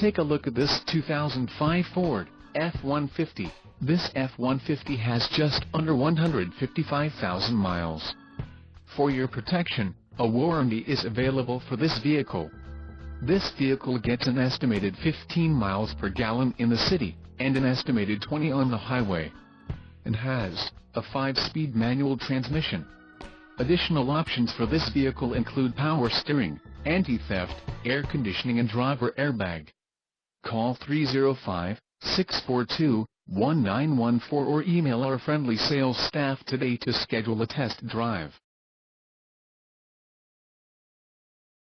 Take a look at this 2005 Ford F-150. This F-150 has just under 155,000 miles. For your protection, a warranty is available for this vehicle. This vehicle gets an estimated 15 miles per gallon in the city, and an estimated 20 on the highway. And has a 5-speed manual transmission. Additional options for this vehicle include power steering, anti-theft, air conditioning and driver airbag. Call 305-642-1914 or email our friendly sales staff today to schedule a test drive.